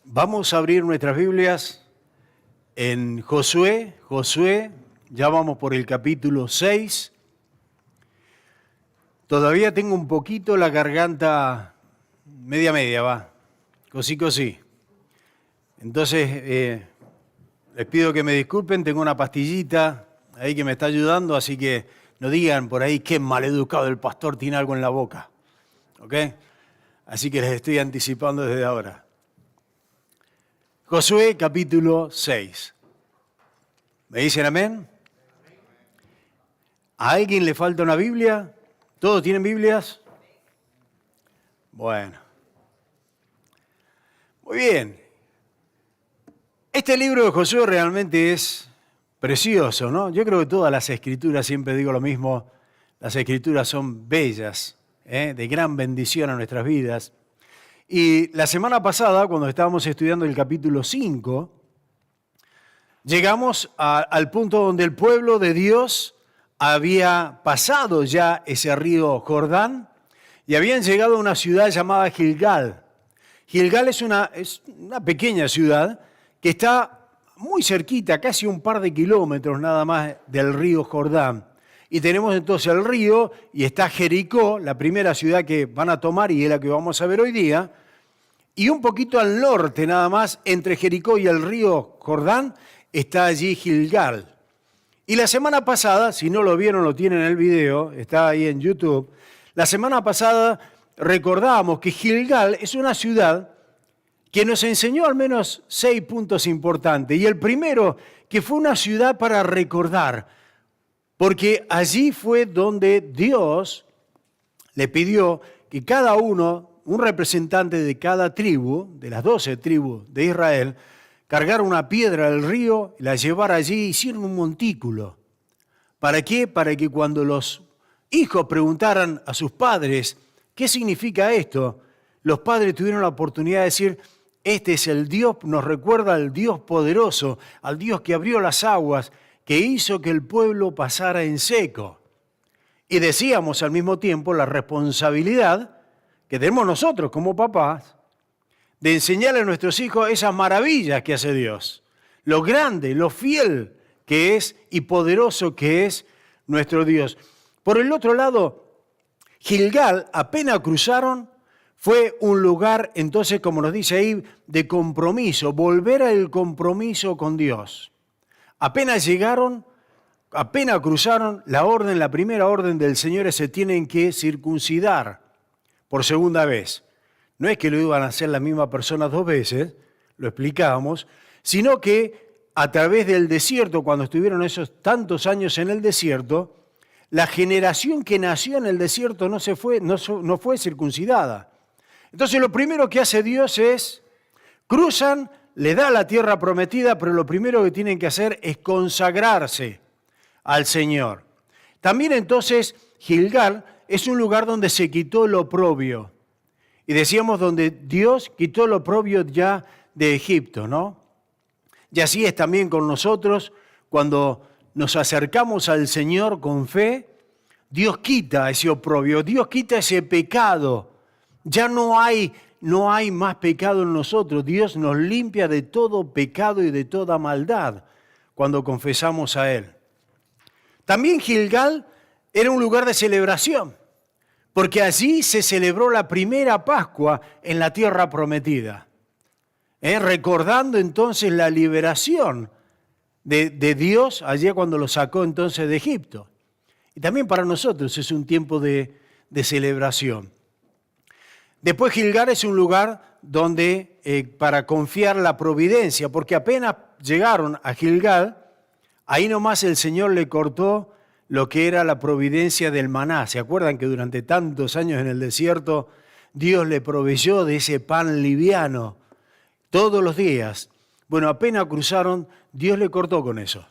Vamos a abrir nuestras Biblias en Josué, ya vamos por el capítulo 6. Todavía tengo un poquito la garganta media, va, cosí. Entonces, les pido que me disculpen, tengo una pastillita ahí que me está ayudando, así que no digan por ahí qué maleducado el pastor tiene algo en la boca, ¿ok? Así que les estoy anticipando desde ahora. Josué capítulo 6. ¿Me dicen amén? ¿A alguien le falta una Biblia? ¿Todos tienen Biblias? Bueno. Muy bien. Este libro de Josué realmente es precioso, ¿no? Yo creo que todas las escrituras, siempre digo lo mismo, las escrituras son bellas, de gran bendición a nuestras vidas. Y la semana pasada, cuando estábamos estudiando el capítulo 5, llegamos al punto donde el pueblo de Dios había pasado ya ese río Jordán y habían llegado a una ciudad llamada Gilgal. Gilgal es una pequeña ciudad que está muy cerquita, casi un par de kilómetros nada más del río Jordán. Y tenemos entonces el río y está Jericó, la primera ciudad que van a tomar y es la que vamos a ver hoy día. Y un poquito al norte nada más, entre Jericó y el río Jordán, está allí Gilgal. Y la semana pasada, si no lo vieron, lo tienen en el video, está ahí en YouTube. La semana pasada recordábamos que Gilgal es una ciudad que nos enseñó al menos 6 puntos importantes. Y el primero, que fue una ciudad para recordar, porque allí fue donde Dios le pidió que cada uno, un representante de cada tribu, de las 12 tribus de Israel, cargara una piedra del río, la llevara allí y hicieron un montículo. ¿Para qué? Para que cuando los hijos preguntaran a sus padres, ¿qué significa esto? Los padres tuvieron la oportunidad de decir, este es el Dios, nos recuerda al Dios poderoso, al Dios que abrió las aguas, que hizo que el pueblo pasara en seco. Y decíamos al mismo tiempo la responsabilidad que tenemos nosotros como papás de enseñarle a nuestros hijos esas maravillas que hace Dios, lo grande, lo fiel que es y poderoso que es nuestro Dios. Por el otro lado, Gilgal, apenas cruzaron, fue un lugar, entonces, como nos dice ahí, de compromiso, volver al compromiso con Dios. Apenas llegaron, apenas cruzaron, la primera orden del Señor es se tienen que circuncidar por segunda vez. No es que lo iban a hacer la misma persona 2 veces, lo explicábamos, sino que a través del desierto, cuando estuvieron esos tantos años en el desierto, la generación que nació en el desierto no fue circuncidada. Entonces lo primero que hace Dios es, cruzan, le da la tierra prometida, pero lo primero que tienen que hacer es consagrarse al Señor. También entonces Gilgal es un lugar donde se quitó el oprobio. Y decíamos donde Dios quitó el oprobio ya de Egipto, ¿no? Y así es también con nosotros, cuando nos acercamos al Señor con fe, Dios quita ese oprobio, Dios quita ese pecado. Ya no hay más pecado en nosotros. Dios nos limpia de todo pecado y de toda maldad cuando confesamos a Él. También Gilgal era un lugar de celebración, porque allí se celebró la primera Pascua en la tierra prometida, recordando entonces la liberación de Dios allí cuando lo sacó entonces de Egipto. Y también para nosotros es un tiempo de celebración. Después Gilgal es un lugar donde para confiar la providencia, porque apenas llegaron a Gilgal, ahí nomás el Señor le cortó lo que era la providencia del maná. ¿Se acuerdan que durante tantos años en el desierto Dios le proveyó de ese pan liviano todos los días? Bueno, apenas cruzaron, Dios le cortó con eso.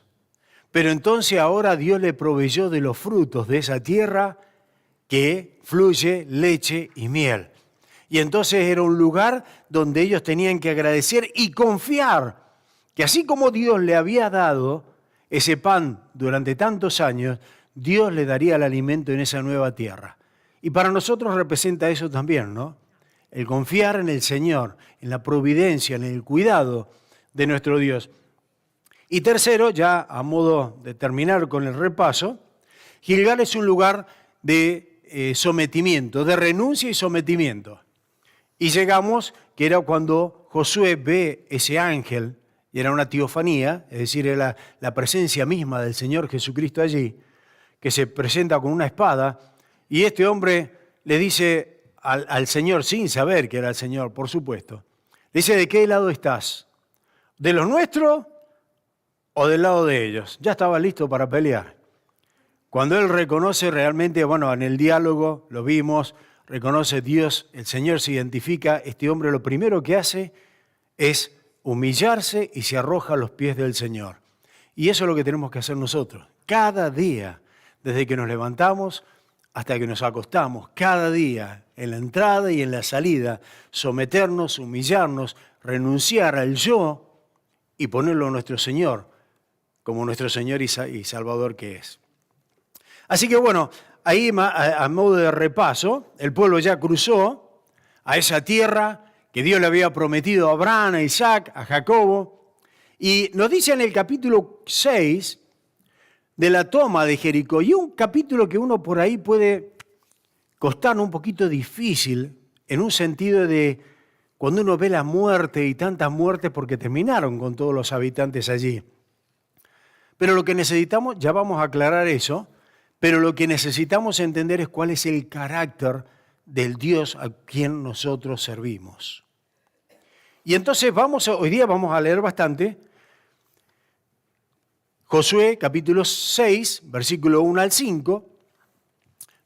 Pero entonces ahora Dios le proveyó de los frutos de esa tierra que fluye leche y miel. Y entonces era un lugar donde ellos tenían que agradecer y confiar que así como Dios le había dado ese pan durante tantos años, Dios le daría el alimento en esa nueva tierra. Y para nosotros representa eso también, ¿no? El confiar en el Señor, en la providencia, en el cuidado de nuestro Dios. Y tercero, ya a modo de terminar con el repaso, Gilgal es un lugar de sometimiento, de renuncia y sometimiento. Y llegamos, que era cuando Josué ve ese ángel, y era una teofanía, es decir, era la presencia misma del Señor Jesucristo allí, que se presenta con una espada, y este hombre le dice al Señor, sin saber que era el Señor, por supuesto, le dice, ¿de qué lado estás? ¿De los nuestros o del lado de ellos? Ya estaba listo para pelear. Cuando él reconoce realmente, bueno, en el diálogo lo vimos, reconoce Dios, el Señor se identifica, este hombre lo primero que hace es humillarse y se arroja a los pies del Señor. Y eso es lo que tenemos que hacer nosotros, cada día, desde que nos levantamos hasta que nos acostamos, cada día, en la entrada y en la salida, someternos, humillarnos, renunciar al yo y ponerlo a nuestro Señor, como nuestro Señor y Salvador que es. Así que bueno, ahí a modo de repaso, el pueblo ya cruzó a esa tierra que Dios le había prometido a Abraham, a Isaac, a Jacobo, y nos dice en el capítulo 6 de la toma de Jericó, y un capítulo que uno por ahí puede costar un poquito difícil, en un sentido de cuando uno ve la muerte y tantas muertes porque terminaron con todos los habitantes allí. Pero lo que necesitamos, ya vamos a aclarar eso, pero lo que necesitamos entender es cuál es el carácter del Dios a quien nosotros servimos. Y entonces hoy día vamos a leer bastante. Josué, capítulo 6, versículo 1 al 5,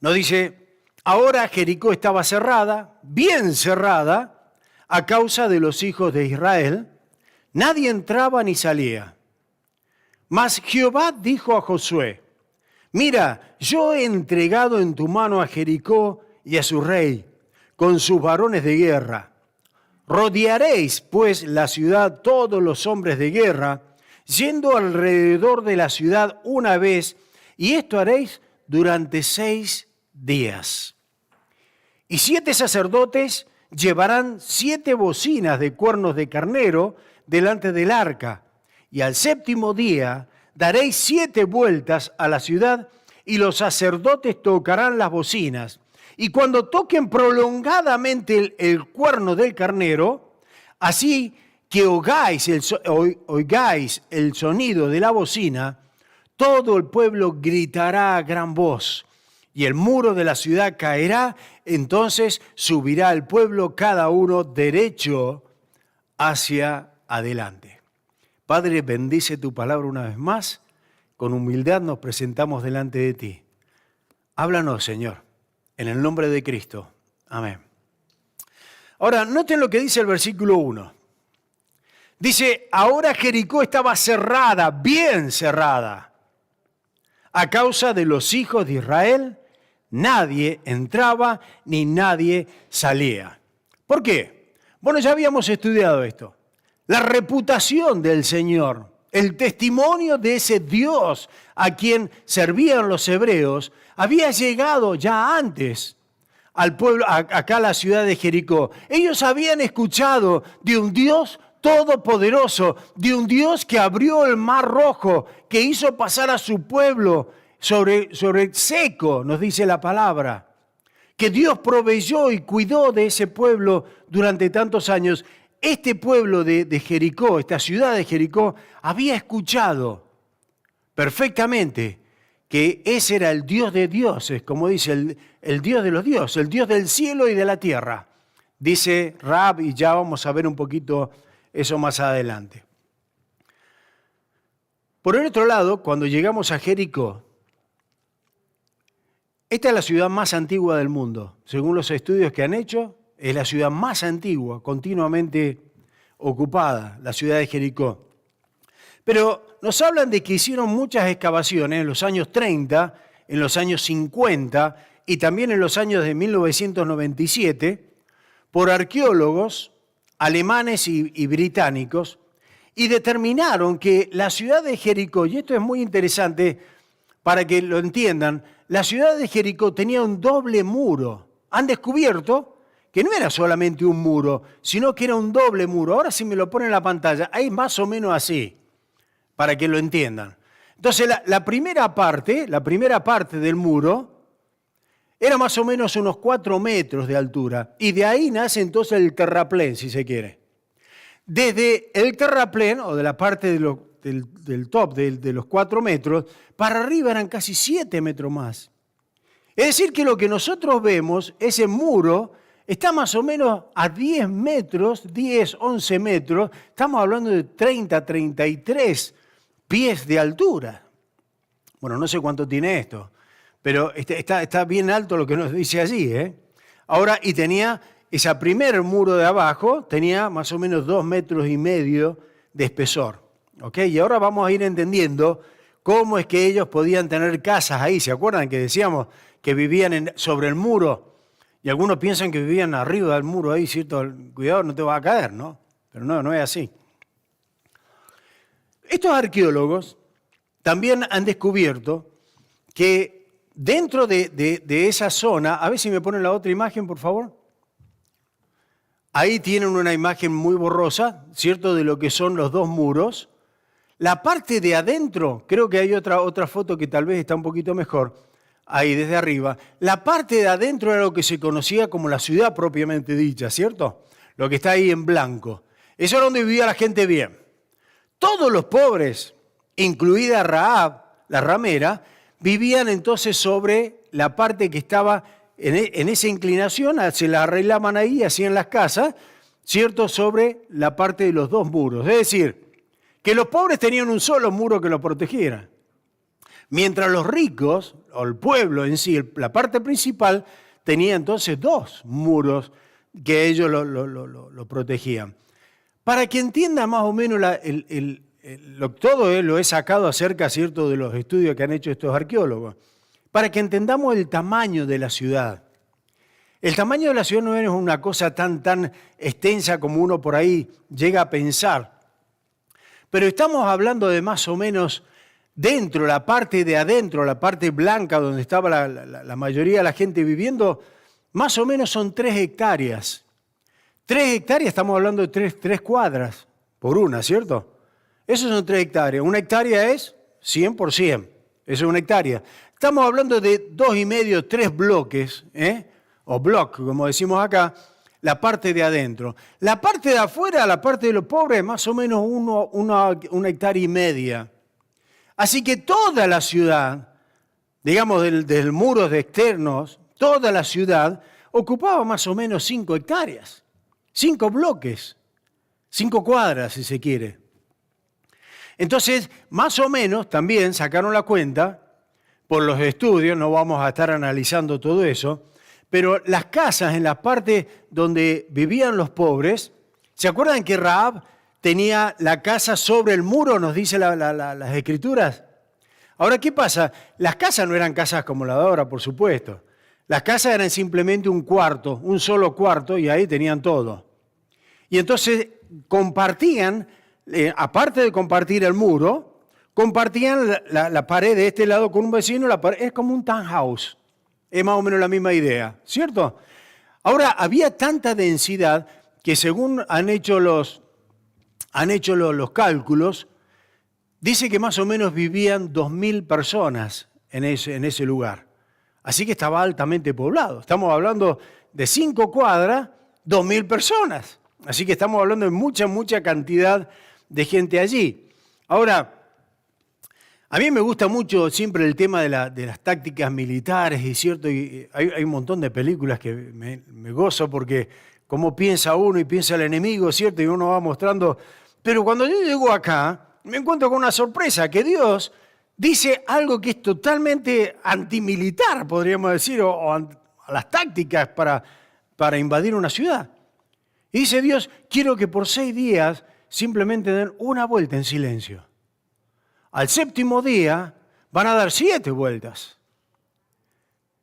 nos dice, ahora Jericó estaba cerrada, bien cerrada, a causa de los hijos de Israel. Nadie entraba ni salía. Mas Jehová dijo a Josué, mira, yo he entregado en tu mano a Jericó y a su rey, con sus varones de guerra. Rodearéis, pues, la ciudad todos los hombres de guerra, yendo alrededor de la ciudad una vez, y esto haréis durante 6 días. Y 7 sacerdotes llevarán 7 bocinas de cuernos de carnero delante del arca, y al 7º día daréis 7 vueltas a la ciudad, y los sacerdotes tocarán las bocinas. Y cuando toquen prolongadamente el cuerno del carnero, así que oigáis el sonido de la bocina, todo el pueblo gritará a gran voz, y el muro de la ciudad caerá, entonces subirá el pueblo cada uno derecho hacia adelante. Padre, bendice tu palabra una vez más, con humildad nos presentamos delante de ti. Háblanos, Señor. En el nombre de Cristo. Amén. Ahora, noten lo que dice el versículo 1. Dice, ahora Jericó estaba cerrada, bien cerrada. A causa de los hijos de Israel, nadie entraba ni nadie salía. ¿Por qué? Bueno, ya habíamos estudiado esto. La reputación del Señor, el testimonio de ese Dios a quien servían los hebreos, había llegado ya antes al pueblo, acá a la ciudad de Jericó. Ellos habían escuchado de un Dios todopoderoso, de un Dios que abrió el mar rojo, que hizo pasar a su pueblo sobre seco, nos dice la palabra, que Dios proveyó y cuidó de ese pueblo durante tantos años. Este pueblo de Jericó, esta ciudad de Jericó, había escuchado perfectamente que ese era el Dios de dioses, como dice el Dios de los dioses, el Dios del cielo y de la tierra. Dice Rab, y ya vamos a ver un poquito eso más adelante. Por el otro lado, cuando llegamos a Jericó, esta es la ciudad más antigua del mundo. Según los estudios que han hecho, es la ciudad más antigua, continuamente ocupada, la ciudad de Jericó. Pero nos hablan de que hicieron muchas excavaciones en los años 30, en los años 50 y también en los años de 1997 por arqueólogos alemanes y británicos, y determinaron que la ciudad de Jericó, y esto es muy interesante para que lo entiendan, la ciudad de Jericó tenía un doble muro. Han descubierto que no era solamente un muro, sino que era un doble muro. Ahora si me lo ponen en la pantalla, hay más o menos así, para que lo entiendan. Entonces la primera parte del muro era más o menos unos 4 metros de altura. Y de ahí nace entonces el terraplén, si se quiere. Desde el terraplén, o de la parte del top de los 4 metros, para arriba eran casi 7 metros más. Es decir, que lo que nosotros vemos, ese muro, está más o menos a 10 metros, 10, 11 metros. Estamos hablando de 30, 33 pies de altura. Bueno, no sé cuánto tiene esto, pero está bien alto lo que nos dice allí, ¿eh? Ahora, y tenía ese primer muro de abajo, tenía más o menos 2,5 metros de espesor. ¿Ok? Y ahora vamos a ir entendiendo cómo es que ellos podían tener casas ahí. ¿Se acuerdan que decíamos que vivían sobre el muro? Y algunos piensan que vivían arriba del muro ahí, ¿cierto? Cuidado, no te vas a caer, ¿no? Pero no es así. Estos arqueólogos también han descubierto que dentro de esa zona, a ver si me ponen la otra imagen, por favor. Ahí tienen una imagen muy borrosa, ¿cierto?, de lo que son los dos muros. La parte de adentro, creo que hay otra foto que tal vez está un poquito mejor, ahí desde arriba. La parte de adentro era lo que se conocía como la ciudad propiamente dicha, ¿cierto? Lo que está ahí en blanco. Eso era donde vivía la gente bien. Todos los pobres, incluida Rahab, la ramera, vivían entonces sobre la parte que estaba en esa inclinación, se la arreglaban ahí, hacían las casas, ¿cierto?, sobre la parte de los dos muros. Es decir, que los pobres tenían un solo muro que los protegiera. Mientras los ricos, o el pueblo en sí, la parte principal, tenía entonces 2 muros que ellos lo protegían. Para que entienda más o menos todo lo he sacado acerca, ¿cierto?, de los estudios que han hecho estos arqueólogos, para que entendamos el tamaño de la ciudad. El tamaño de la ciudad no es una cosa tan extensa como uno por ahí llega a pensar, pero estamos hablando de más o menos dentro, la parte de adentro, la parte blanca donde estaba la mayoría de la gente viviendo, más o menos son 3 hectáreas. 3 hectáreas, estamos hablando de 3 cuadras por una, ¿cierto? Eso son 3 hectáreas. Una hectárea es 100 por 100. Eso es una hectárea. Estamos hablando de 2,5, 3 bloques, o block, como decimos acá, la parte de adentro. La parte de afuera, la parte de los pobres, más o menos una hectárea y media. Así que toda la ciudad, digamos del muros de externos, toda la ciudad ocupaba más o menos 5 hectáreas. 5 bloques, 5 cuadras, si se quiere. Entonces, más o menos también sacaron la cuenta, por los estudios, no vamos a estar analizando todo eso, pero las casas en la parte donde vivían los pobres, ¿se acuerdan que Rahab tenía la casa sobre el muro, nos dice las escrituras? Ahora, ¿qué pasa? Las casas no eran casas como la de ahora, por supuesto. Las casas eran simplemente un cuarto, un solo cuarto, y ahí tenían todo. Y entonces compartían, aparte de compartir el muro, compartían la pared de este lado con un vecino, es como un townhouse. Es más o menos la misma idea, ¿cierto? Ahora, había tanta densidad que según han hecho los cálculos, dice que más o menos vivían 2,000 personas en ese lugar. Así que estaba altamente poblado. Estamos hablando de 5 cuadras, 2,000 personas. Así que estamos hablando de mucha cantidad de gente allí. Ahora, a mí me gusta mucho siempre el tema de las tácticas militares, y cierto, y hay un montón de películas que me gozo porque cómo piensa uno y piensa el enemigo, ¿cierto? Y uno va mostrando. Pero cuando yo llego acá, me encuentro con una sorpresa, que Dios dice algo que es totalmente antimilitar, podríamos decir, o a las tácticas para invadir una ciudad. Y dice Dios, quiero que por 6 días simplemente den una vuelta en silencio. Al 7º día van a dar 7 vueltas.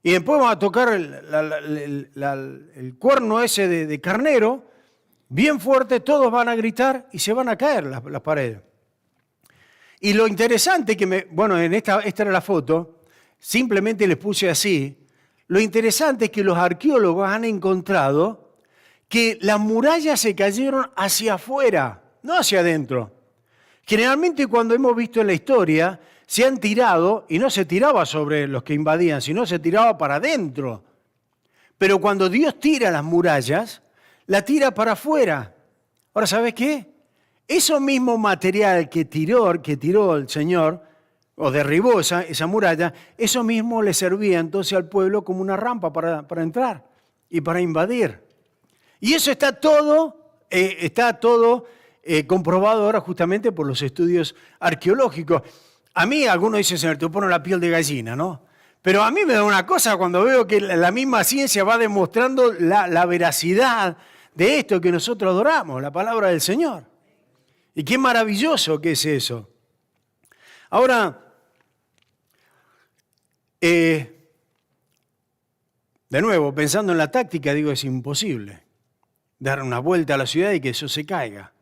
Y después van a tocar el cuerno ese de carnero, bien fuerte, todos van a gritar y se van a caer las paredes. Y lo interesante esta era la foto, simplemente les puse así. Lo interesante es que los arqueólogos han encontrado que las murallas se cayeron hacia afuera, no hacia adentro. Generalmente cuando hemos visto en la historia, se han tirado, y no se tiraba sobre los que invadían, sino se tiraba para adentro. Pero cuando Dios tira las murallas, la tira para afuera. Ahora, ¿sabes qué? Eso mismo material que tiró el Señor, o derribó esa muralla, eso mismo le servía entonces al pueblo como una rampa para entrar y para invadir. Y eso está todo comprobado ahora justamente por los estudios arqueológicos. A mí algunos dicen, Señor, te pone la piel de gallina, ¿no? Pero a mí me da una cosa cuando veo que la misma ciencia va demostrando la veracidad de esto que nosotros adoramos, la palabra del Señor. Y qué maravilloso que es eso. Ahora, de nuevo, pensando en la táctica, digo, es imposible dar una vuelta a la ciudad y que eso se caiga.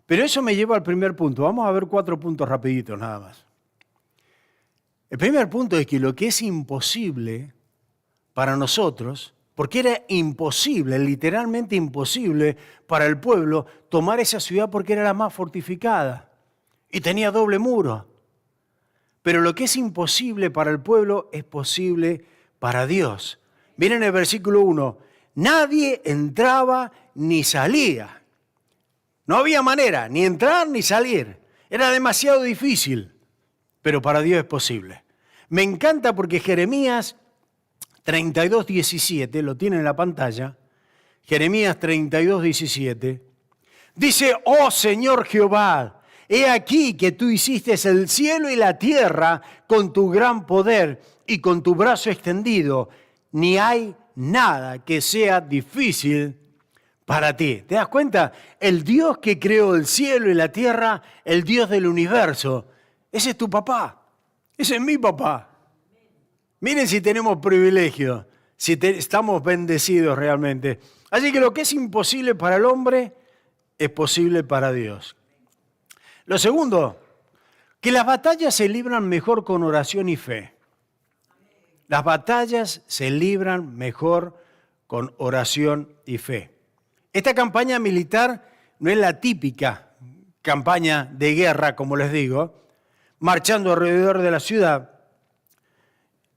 Pero eso me lleva al primer punto. Vamos a ver 4 puntos rapiditos nada más. El primer punto es que lo que es imposible para nosotros, porque era imposible, literalmente imposible para el pueblo tomar esa ciudad porque era la más fortificada y tenía doble muro. Pero lo que es imposible para el pueblo es posible para Dios. Miren el versículo 1, nadie entraba ni salía. No había manera, ni entrar ni salir. Era demasiado difícil, pero para Dios es posible. Me encanta porque Jeremías 32:17, lo tiene en la pantalla, Jeremías 32:17, dice, oh Señor Jehová, he aquí que tú hiciste el cielo y la tierra con tu gran poder y con tu brazo extendido, ni hay nada que sea difícil para ti. ¿Te das cuenta? El Dios que creó el cielo y la tierra, el Dios del universo, ese es tu papá, ese es mi papá. Miren si tenemos privilegio, si estamos bendecidos realmente. Así que lo que es imposible para el hombre es posible para Dios. Lo segundo, que las batallas se libran mejor con oración y fe. Las batallas se libran mejor con oración y fe. Esta campaña militar no es la típica campaña de guerra, como les digo, marchando alrededor de la ciudad.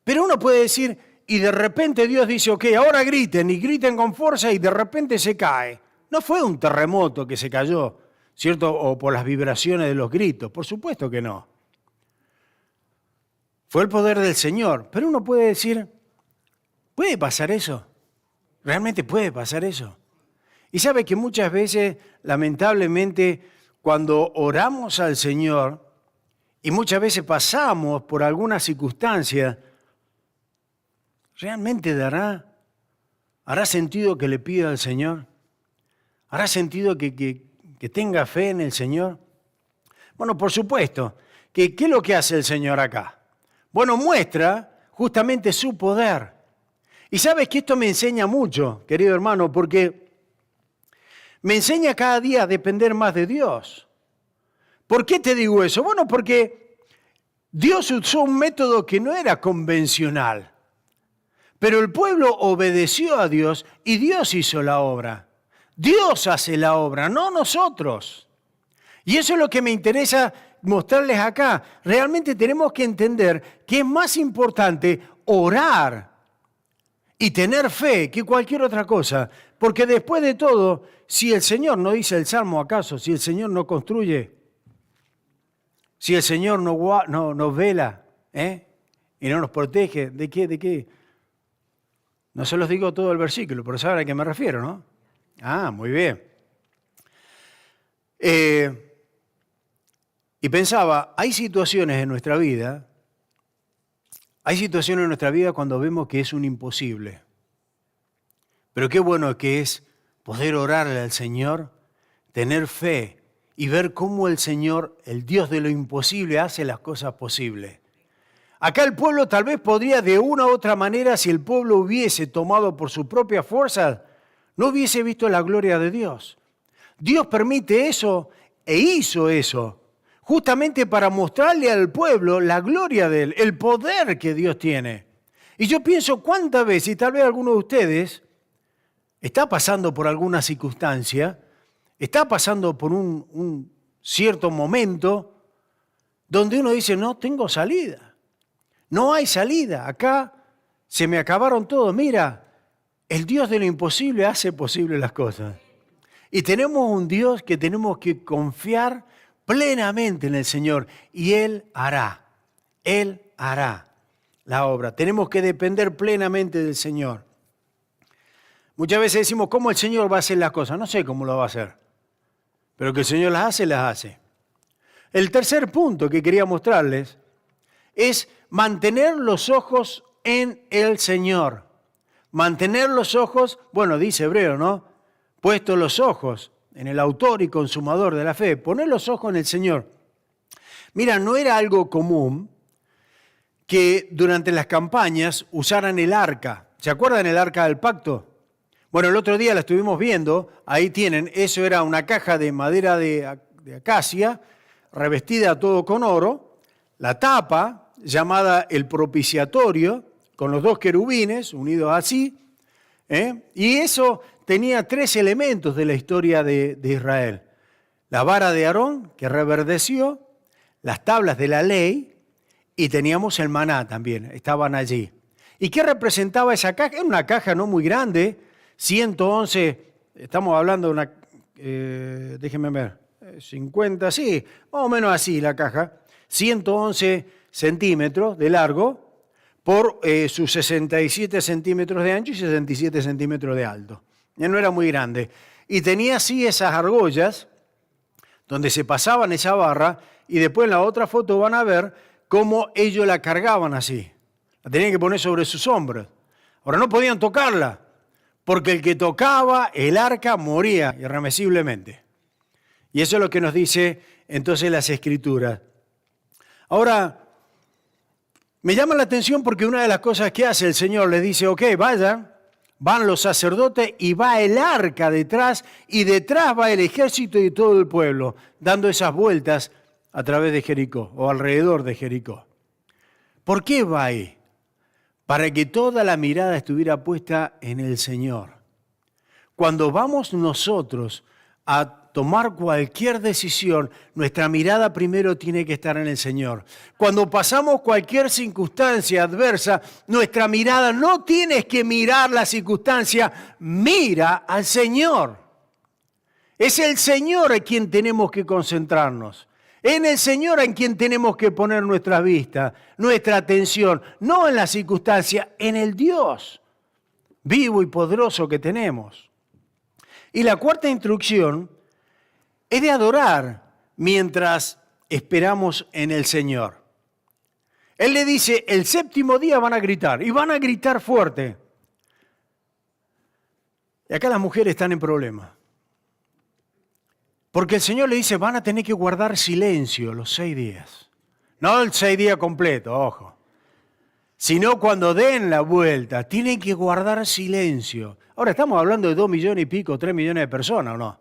Pero uno puede decir, y de repente Dios dice, ok, ahora griten, y griten con fuerza, y de repente se cae. No fue un terremoto que se cayó, ¿cierto? O por las vibraciones de los gritos, por supuesto que no. Fue el poder del Señor. Pero uno puede decir, ¿puede pasar eso? ¿Realmente puede pasar eso? Y sabe que muchas veces, lamentablemente, cuando oramos al Señor, y muchas veces pasamos por alguna circunstancia, ¿realmente hará sentido que le pida al Señor? ¿Hará sentido que tenga fe en el Señor? Bueno, por supuesto. ¿Qué es lo que hace el Señor acá? Bueno, muestra justamente su poder. Y sabes que esto me enseña mucho, querido hermano, porque me enseña cada día a depender más de Dios. ¿Por qué te digo eso? Bueno, porque Dios usó un método que no era convencional. Pero el pueblo obedeció a Dios y Dios hizo la obra. Dios hace la obra, no nosotros. Y eso es lo que me interesa mostrarles acá. Realmente tenemos que entender que es más importante orar y tener fe que cualquier otra cosa. Porque después de todo, si el Señor no dice el Salmo acaso, si el Señor no construye, si el Señor no vela y no nos protege, ¿de qué? No se los digo todo el versículo, pero saben a qué me refiero, ¿no? Ah, muy bien. Y pensaba, hay situaciones en nuestra vida cuando vemos que es un imposible. Pero qué bueno que es poder orarle al Señor, tener fe y ver cómo el Señor, el Dios de lo imposible, hace las cosas posibles. Acá el pueblo tal vez podría de una u otra manera, si el pueblo hubiese tomado por su propia fuerza, no hubiese visto la gloria de Dios. Dios permite eso e hizo eso, justamente para mostrarle al pueblo la gloria de Él, el poder que Dios tiene. Y yo pienso cuántas veces, y tal vez alguno de ustedes está pasando por alguna circunstancia, está pasando por un cierto momento donde uno dice, no tengo salida, no hay salida, acá se me acabaron todo. Mira, el Dios de lo imposible hace posible las cosas. Y tenemos un Dios que tenemos que confiar plenamente en el Señor y Él hará la obra. Tenemos que depender plenamente del Señor. Muchas veces decimos, ¿cómo el Señor va a hacer las cosas? No sé cómo lo va a hacer, pero que el Señor las hace. El tercer punto que quería mostrarles es mantener los ojos en el Señor. Mantener los ojos, bueno, dice Hebreo, ¿no? Puestos los ojos en el autor y consumador de la fe. Poner los ojos en el Señor. Mira, no era algo común que durante las campañas usaran el arca. ¿Se acuerdan el arca del pacto? Bueno, el otro día la estuvimos viendo, ahí tienen, eso era una caja de madera de acacia, revestida todo con oro, la tapa, llamada el propiciatorio, con los dos querubines unidos así, y eso tenía 3 elementos de la historia de Israel. La vara de Aarón, que reverdeció, las tablas de la ley, y teníamos el maná también, estaban allí. ¿Y qué representaba esa caja? Era una caja no muy grande, 111, estamos hablando de una, déjenme ver, 50, sí, más o menos así la caja, 111 centímetros de largo por sus 67 centímetros de ancho y 67 centímetros de alto. Ya no era muy grande. Y tenía así esas argollas donde se pasaban esa barra y después en la otra foto van a ver cómo ellos la cargaban así. La tenían que poner sobre sus hombros. Ahora no podían tocarla, porque el que tocaba el arca moría irremisiblemente. Y eso es lo que nos dice entonces las Escrituras. Ahora, me llama la atención porque una de las cosas que hace el Señor, le dice, ok, vayan, van los sacerdotes y va el arca detrás y detrás va el ejército y todo el pueblo, dando esas vueltas a través de Jericó o alrededor de Jericó. ¿Por qué va ahí? Para que toda la mirada estuviera puesta en el Señor. Cuando vamos nosotros a tomar cualquier decisión, nuestra mirada primero tiene que estar en el Señor. Cuando pasamos cualquier circunstancia adversa, nuestra mirada no tienes que mirar la circunstancia, mira al Señor. Es el Señor en quien tenemos que concentrarnos. En el Señor en quien tenemos que poner nuestra vista, nuestra atención, no en la circunstancia, en el Dios vivo y poderoso que tenemos. Y la cuarta instrucción es de adorar mientras esperamos en el Señor. Él le dice, el 7º día van a gritar, y van a gritar fuerte. Y acá las mujeres están en problemas. Porque el Señor le dice, van a tener que guardar silencio los 6 días. No el 6 días completo, ojo. Sino cuando den la vuelta, tienen que guardar silencio. Ahora estamos hablando de 2 millones y pico, 3 millones de personas, ¿o no?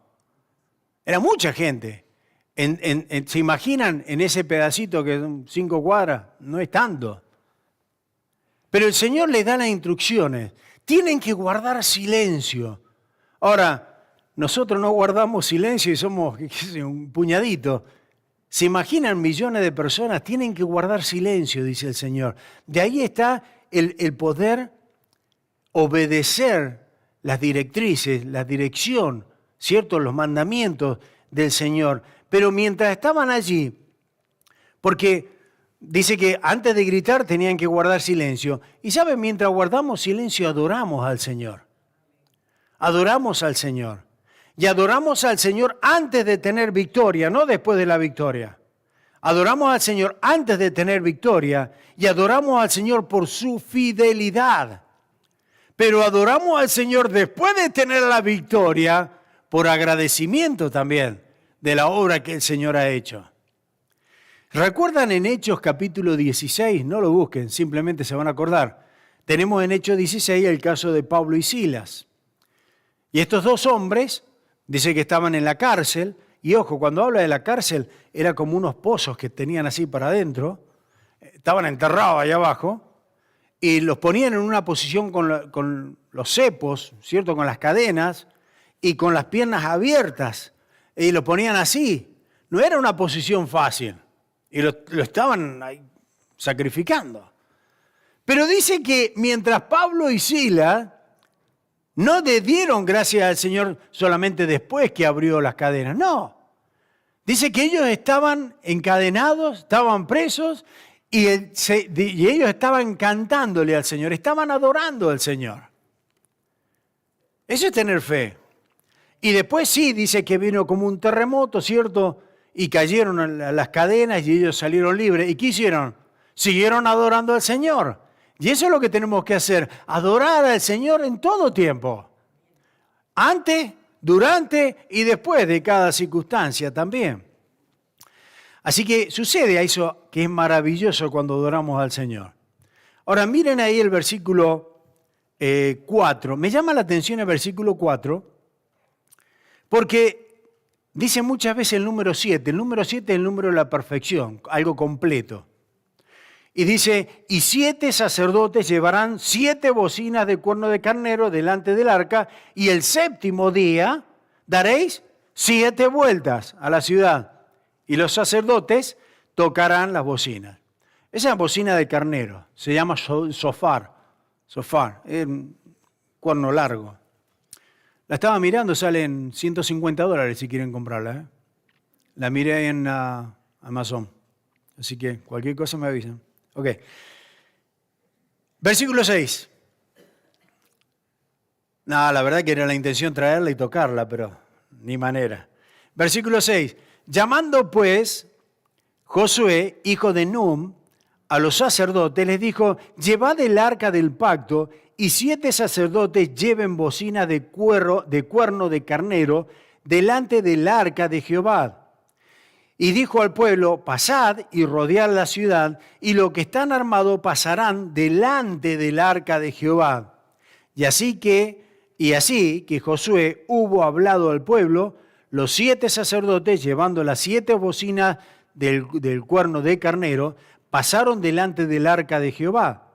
Era mucha gente. ¿Se imaginan en ese pedacito que son 5 cuadras? No es tanto. Pero el Señor les da las instrucciones. Tienen que guardar silencio. Ahora, nosotros no guardamos silencio y somos un puñadito. ¿Se imaginan millones de personas? Tienen que guardar silencio, dice el Señor. De ahí está el poder obedecer las directrices, la dirección, ¿cierto? Los mandamientos del Señor. Pero mientras estaban allí, porque dice que antes de gritar tenían que guardar silencio. Y ¿saben? Mientras guardamos silencio, adoramos al Señor. Adoramos al Señor. Y adoramos al Señor antes de tener victoria, no después de la victoria. Adoramos al Señor antes de tener victoria y adoramos al Señor por su fidelidad. Pero adoramos al Señor después de tener la victoria por agradecimiento también de la obra que el Señor ha hecho. ¿Recuerdan en Hechos capítulo 16? No lo busquen, simplemente se van a acordar. Tenemos en Hechos 16 el caso de Pablo y Silas. Y estos 2 hombres, dice que estaban en la cárcel Y ojo, cuando habla de la cárcel, era como unos pozos que tenían así para adentro, estaban enterrados ahí abajo, y los ponían en una posición con los cepos, ¿cierto? Con las cadenas y con las piernas abiertas, y lo ponían así. No era una posición fácil, y lo estaban ahí sacrificando. Pero dice que mientras Pablo y Silas no le dieron gracias al Señor solamente después que abrió las cadenas, no. Dice que ellos estaban encadenados, estaban presos y ellos estaban cantándole al Señor, estaban adorando al Señor. Eso es tener fe. Y después sí, dice que vino como un terremoto, ¿cierto? Y cayeron las cadenas y ellos salieron libres. ¿Y qué hicieron? Siguieron adorando al Señor. Y eso es lo que tenemos que hacer, adorar al Señor en todo tiempo. Antes, durante y después de cada circunstancia también. Así que sucede eso que es maravilloso cuando adoramos al Señor. Ahora miren ahí el versículo 4. Me llama la atención el versículo 4 porque dice muchas veces el número 7. El número 7 es el número de la perfección, algo completo. Y dice, y 7 sacerdotes llevarán 7 bocinas de cuerno de carnero delante del arca, y el séptimo día daréis 7 vueltas a la ciudad, y los sacerdotes tocarán las bocinas. Esa bocina de carnero se llama sofar, es un cuerno largo. La estaba mirando, salen $150 si quieren comprarla. La miré en Amazon, así que cualquier cosa me avisan. Ok. Versículo 6. No, la verdad que era la intención traerla y tocarla, pero ni manera. Versículo 6. Llamando pues Josué, hijo de Num, a los sacerdotes, les dijo, llevad el arca del pacto y 7 sacerdotes lleven bocina de cuerno de carnero delante del arca de Jehová. Y dijo al pueblo, pasad y rodead la ciudad, y los que están armados pasarán delante del arca de Jehová. Y así que Josué hubo hablado al pueblo, los 7 sacerdotes, llevando las 7 bocinas del cuerno de carnero, pasaron delante del arca de Jehová,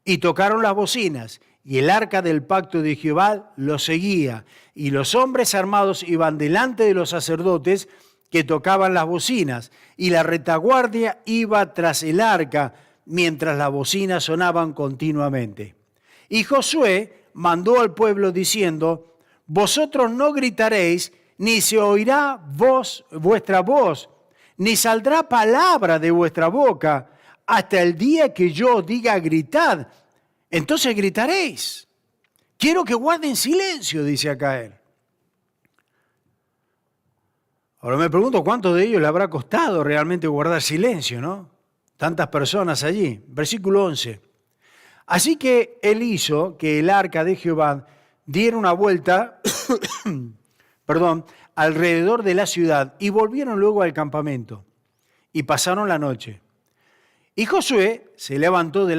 y tocaron las bocinas, y el arca del pacto de Jehová los seguía, y los hombres armados iban delante de los sacerdotes, que tocaban las bocinas, y la retaguardia iba tras el arca, mientras las bocinas sonaban continuamente. Y Josué mandó al pueblo diciendo, vosotros no gritaréis, ni se oirá vuestra voz, ni saldrá palabra de vuestra boca, hasta el día que yo diga gritad, entonces gritaréis. Quiero que guarden silencio, dice acá él. Ahora me pregunto cuántos de ellos le habrá costado realmente guardar silencio, ¿no? Tantas personas allí. Versículo 11. Así que él hizo que el arca de Jehová diera una vuelta, alrededor de la ciudad y volvieron luego al campamento y pasaron la noche. Y Josué se levantó de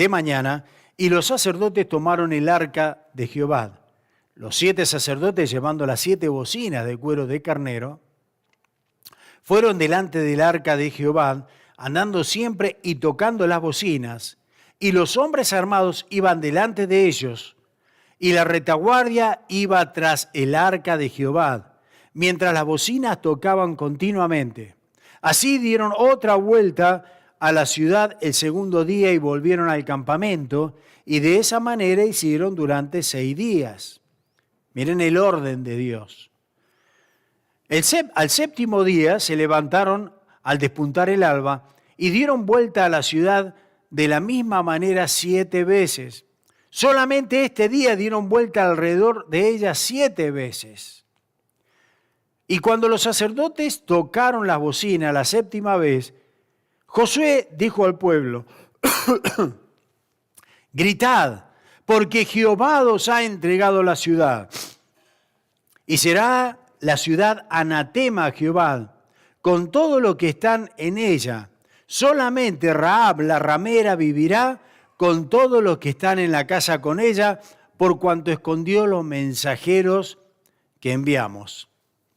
mañana, y los sacerdotes tomaron el arca de Jehová. Los 7 sacerdotes, llevando las 7 bocinas de cuero de carnero, fueron delante del arca de Jehová, andando siempre y tocando las bocinas, y los hombres armados iban delante de ellos, y la retaguardia iba tras el arca de Jehová, mientras las bocinas tocaban continuamente. Así dieron otra vuelta a la ciudad el segundo día y volvieron al campamento, y de esa manera hicieron durante 6 días. Miren el orden de Dios. Al séptimo día se levantaron al despuntar el alba y dieron vuelta a la ciudad de la misma manera 7 veces. Solamente este día dieron vuelta alrededor de ella 7 veces. Y cuando los sacerdotes tocaron las bocinas la 7ª vez, Josué dijo al pueblo, gritad, porque Jehová os ha entregado la ciudad. Y será la ciudad anatema a Jehová, con todo lo que están en ella. Solamente Rahab, la ramera, vivirá con todos los que están en la casa con ella, por cuanto escondió los mensajeros que enviamos.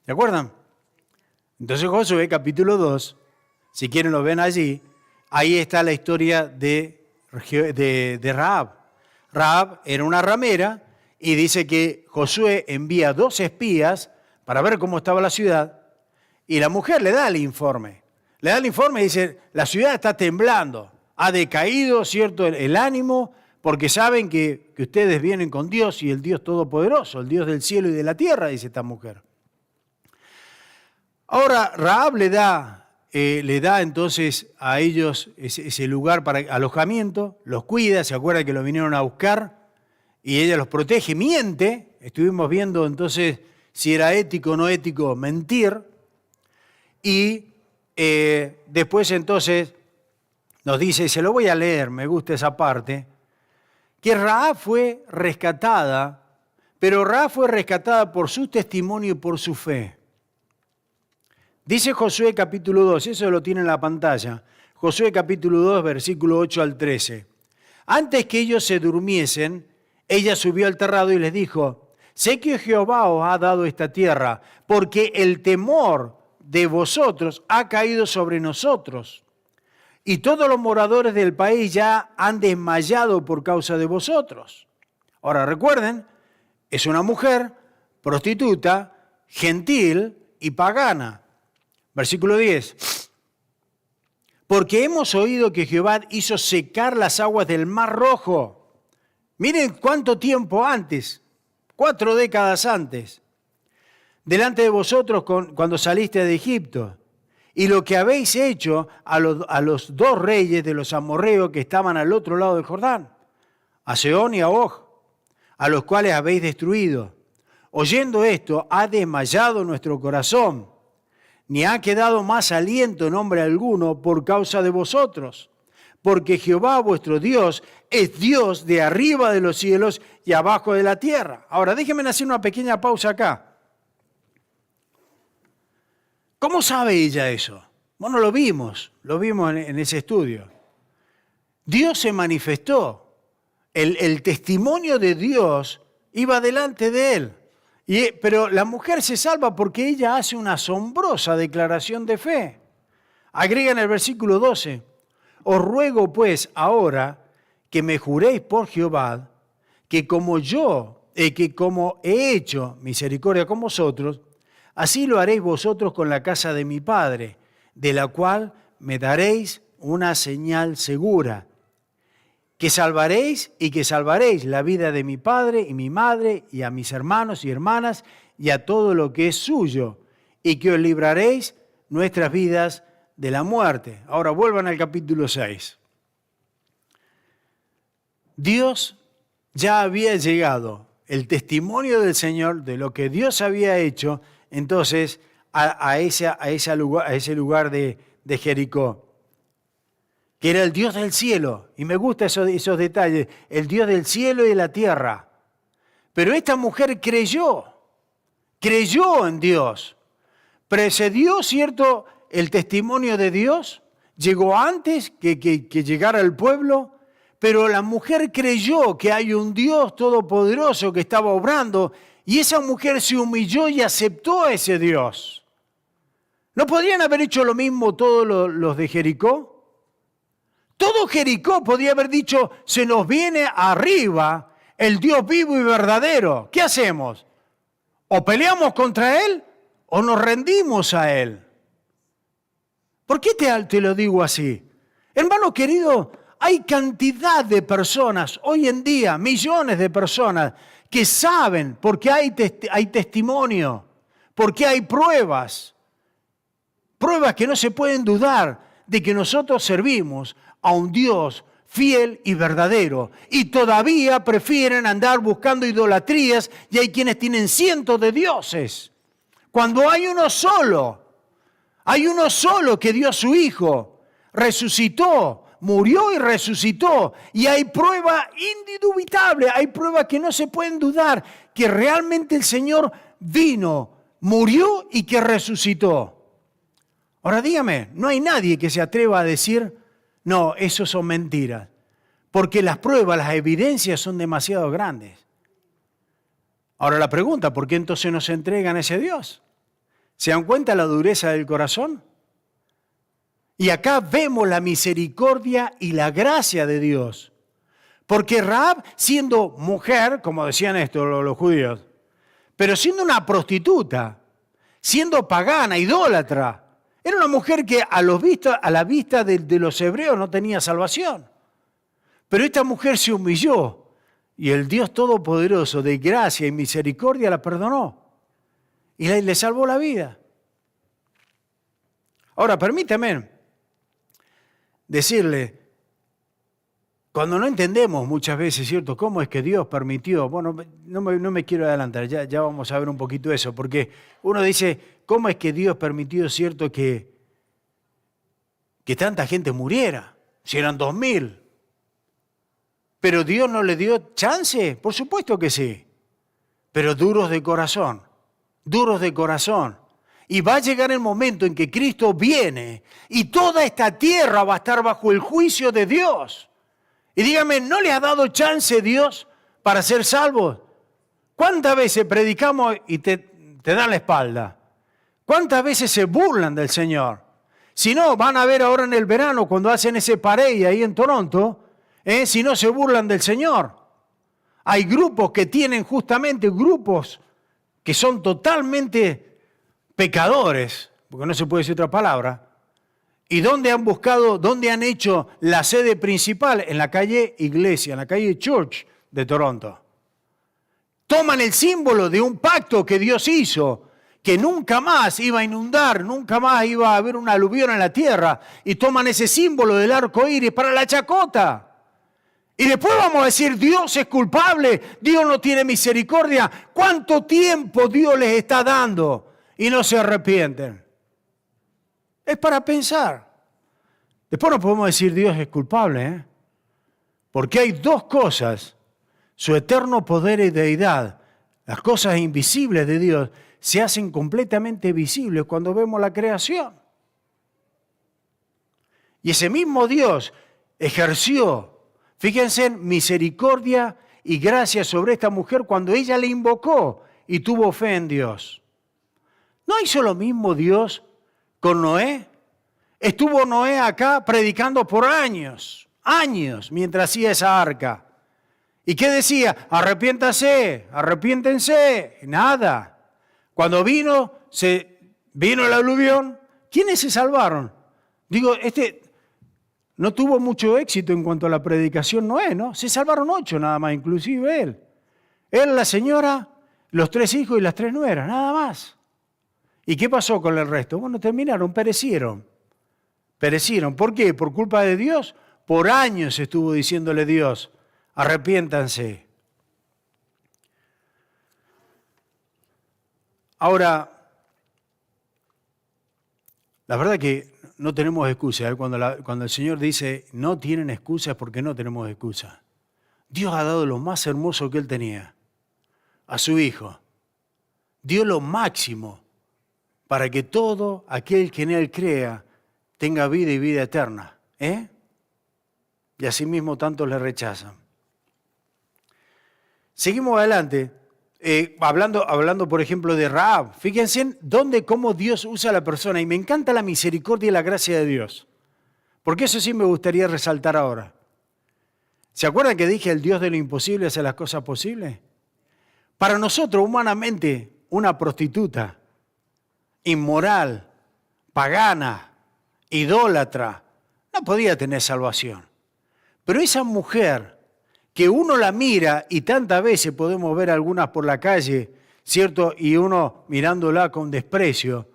¿Se acuerdan? Entonces Josué capítulo 2, si quieren lo ven allí, ahí está la historia de Rahab. Rahab era una ramera y dice que Josué envía 2 espías para ver cómo estaba la ciudad y la mujer le da el informe. Le da el informe y dice, la ciudad está temblando, ha decaído, ¿cierto?, el ánimo, porque saben que ustedes vienen con Dios y el Dios Todopoderoso, el Dios del cielo y de la tierra, dice esta mujer. Ahora, Rahab le da entonces a ellos ese lugar para alojamiento, los cuida, se acuerda que los vinieron a buscar y ella los protege, miente, estuvimos viendo entonces si era ético o no ético mentir, y después entonces nos dice, se lo voy a leer, me gusta esa parte, que Rahab fue rescatada, pero Rahab fue rescatada por su testimonio y por su fe. Dice Josué capítulo 2, eso lo tiene en la pantalla, Josué capítulo 2, versículo 8 al 13. Antes que ellos se durmiesen, ella subió al terrado y les dijo, sé que Jehová os ha dado esta tierra, porque el temor de vosotros ha caído sobre nosotros, y todos los moradores del país ya han desmayado por causa de vosotros. Ahora recuerden, es una mujer prostituta, gentil y pagana. Versículo 10. Porque hemos oído que Jehová hizo secar las aguas del Mar Rojo. Miren cuánto tiempo antes, 4 décadas antes, delante de vosotros cuando saliste de Egipto, y lo que habéis hecho a los 2 reyes de los amorreos que estaban al otro lado del Jordán, a Sehón y a Og, a los cuales habéis destruido. Oyendo esto, ha desmayado nuestro corazón, ni ha quedado más aliento en hombre alguno por causa de vosotros, porque Jehová vuestro Dios es Dios de arriba de los cielos y abajo de la tierra. Ahora, déjenme hacer una pequeña pausa acá. ¿Cómo sabe ella eso? Bueno, lo vimos en ese estudio. Dios se manifestó, el testimonio de Dios iba delante de él. Pero la mujer se salva porque ella hace una asombrosa declaración de fe. Agrega en el versículo 12, os ruego pues ahora que me juréis por Jehová, que como he hecho misericordia con vosotros, así lo haréis vosotros con la casa de mi padre, de la cual me daréis una señal segura, que salvaréis la vida de mi padre y mi madre y a mis hermanos y hermanas y a todo lo que es suyo, y que os libraréis nuestras vidas de la muerte. Ahora vuelvan al capítulo 6. Dios ya había llegado, el testimonio del Señor de lo que Dios había hecho, entonces a ese lugar de Jericó, que era el Dios del cielo, y me gustan esos detalles, el Dios del cielo y de la tierra. Pero esta mujer creyó en Dios, precedió, ¿cierto?, el testimonio de Dios, llegó antes que llegara el pueblo, pero la mujer creyó que hay un Dios todopoderoso que estaba obrando, y esa mujer se humilló y aceptó a ese Dios. ¿No podrían haber hecho lo mismo todos los de Jericó? Todo Jericó podía haber dicho, se nos viene arriba el Dios vivo y verdadero. ¿Qué hacemos? ¿O peleamos contra Él o nos rendimos a Él? ¿Por qué te lo digo así? Hermano querido, hay cantidad de personas hoy en día, millones de personas, que saben porque hay testimonio, porque hay pruebas que no se pueden dudar de que nosotros servimos a un Dios fiel y verdadero, y todavía prefieren andar buscando idolatrías, y hay quienes tienen cientos de dioses, cuando hay uno solo que dio a su Hijo, resucitó, murió y resucitó, y hay prueba indubitable, hay pruebas que no se pueden dudar, que realmente el Señor vino, murió y que resucitó. Ahora dígame, no hay nadie que se atreva a decir, no, eso son mentiras, porque las pruebas, las evidencias son demasiado grandes. Ahora la pregunta, ¿por qué entonces no se entregan a ese Dios? ¿Se dan cuenta la dureza del corazón? Y acá vemos la misericordia y la gracia de Dios. Porque Rahab, siendo mujer, como decían esto los judíos, pero siendo una prostituta, siendo pagana, idólatra, era una mujer que a la vista de los hebreos no tenía salvación. Pero esta mujer se humilló y el Dios Todopoderoso de gracia y misericordia la perdonó y le salvó la vida. Ahora, permítame decirle, cuando no entendemos muchas veces, ¿cierto?, cómo es que Dios permitió, bueno, no me quiero adelantar, ya vamos a ver un poquito eso, porque uno dice, ¿cómo es que Dios permitió, cierto, que tanta gente muriera? Si eran 2000. ¿Pero Dios no le dio chance? Por supuesto que sí. Pero duros de corazón, duros de corazón. Y va a llegar el momento en que Cristo viene y toda esta tierra va a estar bajo el juicio de Dios. Y dígame, ¿no le ha dado chance Dios para ser salvos? ¿Cuántas veces predicamos y te dan la espalda? ¿Cuántas veces se burlan del Señor? Si no, van a ver ahora en el verano cuando hacen ese parade ahí en Toronto, si no se burlan del Señor. Hay grupos que tienen justamente grupos que son totalmente pecadores, porque no se puede decir otra palabra. ¿Y dónde han buscado, dónde han hecho la sede principal? En la calle Iglesia, en la calle Church de Toronto. Toman el símbolo de un pacto que Dios hizo, que nunca más iba a inundar, nunca más iba a haber una aluvión en la tierra, y toman ese símbolo del arco iris para la chacota. Y después vamos a decir, Dios es culpable, Dios no tiene misericordia. ¿Cuánto tiempo Dios les está dando? Y no se arrepienten. Es para pensar. Después no podemos decir Dios es culpable, porque hay dos cosas, su eterno poder y deidad. Las cosas invisibles de Dios se hacen completamente visibles cuando vemos la creación. Y ese mismo Dios ejerció, fíjense, misericordia y gracia sobre esta mujer cuando ella le invocó y tuvo fe en Dios. ¿No hizo lo mismo Dios con Noé? Estuvo Noé acá predicando por años, mientras hacía esa arca. ¿Y qué decía? Arrepiéntense. Nada. Cuando vino el aluvión, ¿quiénes se salvaron? Digo, no tuvo mucho éxito en cuanto a la predicación Noé, ¿no? Se salvaron 8 nada más, inclusive él. Él, la señora, los 3 hijos y las 3 nueras, nada más. ¿Y qué pasó con el resto? Bueno, perecieron. ¿Por qué? ¿Por culpa de Dios? Por años estuvo diciéndole Dios, arrepiéntanse. Ahora, la verdad que no tenemos excusa. Cuando el Señor dice, no tienen excusas, porque no tenemos excusa. Dios ha dado lo más hermoso que Él tenía, a su Hijo. Dio lo máximo para que todo aquel que en Él crea tenga vida y vida eterna. Y asimismo tantos le rechazan. Seguimos adelante, hablando por ejemplo de Rahab. Fíjense cómo Dios usa a la persona. Y me encanta la misericordia y la gracia de Dios. Porque eso sí me gustaría resaltar ahora. ¿Se acuerdan que dije el Dios de lo imposible hace las cosas posibles? Para nosotros, humanamente, una prostituta, inmoral, pagana, idólatra, no podía tener salvación. Pero esa mujer que uno la mira y tantas veces podemos ver algunas por la calle, ¿cierto? Y uno mirándola con desprecio